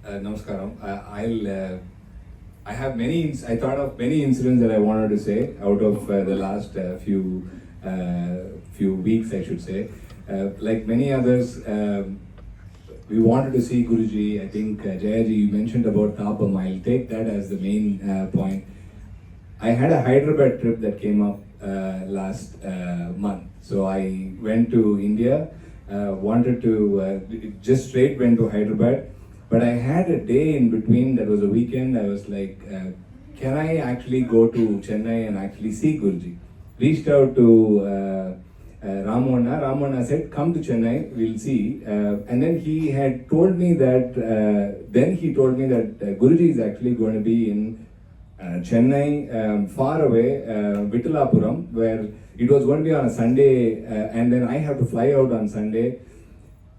Namaskaram. I have many. I thought of many incidents that I wanted to say out of the last few weeks, I should say. Like many others, we wanted to see Guruji. I think Jayaji, you mentioned about Tapam. I'll take that as the main point. I had a Hyderabad trip that came up last month. So I went to India, wanted to just straight went to Hyderabad. But I had a day in between that was a weekend. I was like, can I actually go to Chennai and actually see Guruji? Reached out to Ramona. Ramona said, come to Chennai, we'll see. And then he had told me that, Guruji is actually going to be in Chennai, far away, Vittalapuram, where it was going to be on a Sunday, and then I have to fly out on Sunday.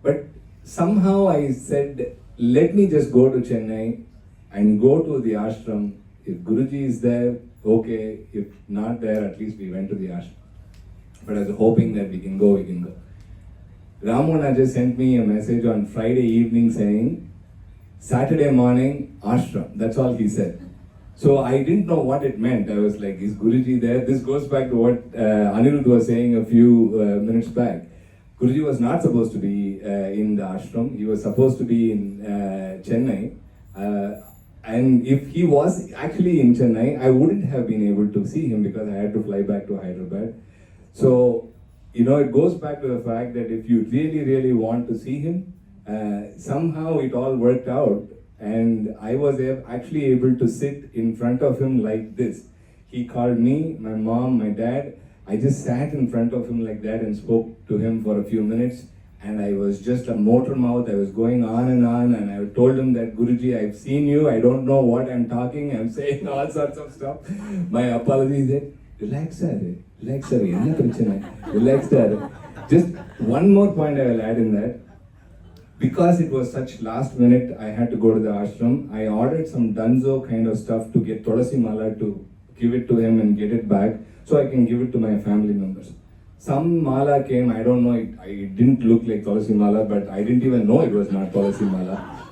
But somehow I said, let me just go to Chennai and go to the ashram. If Guruji is there, okay. If not there, at least we went to the ashram. But I was hoping that we can go. Ramona just sent me a message on Friday evening saying, Saturday morning, ashram. That's all he said. So I didn't know what it meant. I was like, is Guruji there? This goes back to what Anirudh was saying a few minutes back. Guruji was not supposed to be in the ashram. He was supposed to be in Chennai. And if he was actually in Chennai, I wouldn't have been able to see him because I had to fly back to Hyderabad. So, it goes back to the fact that if you really, really want to see him, somehow it all worked out. And I was actually able to sit in front of him like this. He called me, my mom, my dad. I just sat in front of him like that and spoke to him for a few minutes. And I was just a motor mouth. I was going on. And I told him that, Guruji, I've seen you. I don't know what I'm talking. I'm saying all sorts of stuff. My apologies. Relax, sir. Relax, sir. Relax, sir. Just one more point I will add in that. Because it was such last minute, I had to go to the ashram. I ordered some Dunzo kind of stuff to get Tulasi Mala to give it to him and get it back so I can give it to my family members. Some mala came, I don't know, it didn't look like Tulasi Mala, but I didn't even know it was not Tulasi Mala.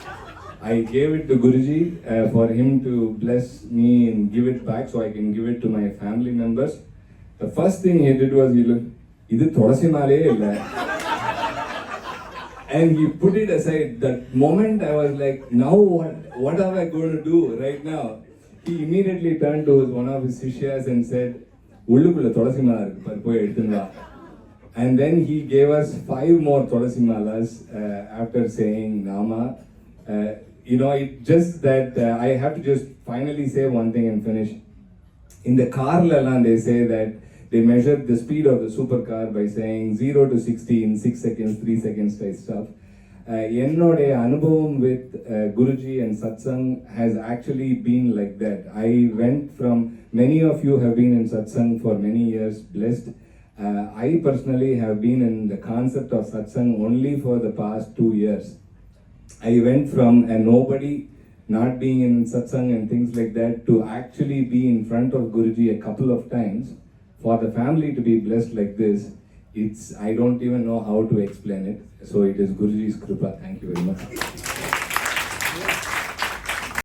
I gave it to Guruji for him to bless me and give it back so I can give it to my family members. The first thing he did was, he looked, "Idu Tulasi Mala illa." And he put it aside. That moment I was like, now what am I going to do right now? He immediately turned to one of his sishyas and said, "Ullukulla Tulasi Mala irukku, poi eduthu va." And then he gave us 5 more Tulasi Malas after saying Nama. It just that I have to just finally say one thing and finish. In the car lalan, they say that they measured the speed of the supercar by saying 0 to 60 in 6 seconds, 3 seconds type stuff. Ennode anubhavam with Guruji and satsang has actually been like that. I went from, many of you have been in satsang for many years, blessed. I personally have been in the concept of satsang only for the past 2 years. I went from a nobody, not being in satsang and things like that, to actually be in front of Guruji a couple of times. For the family to be blessed like this, I don't even know how to explain it. So it is Guruji's Kripa. Thank you very much.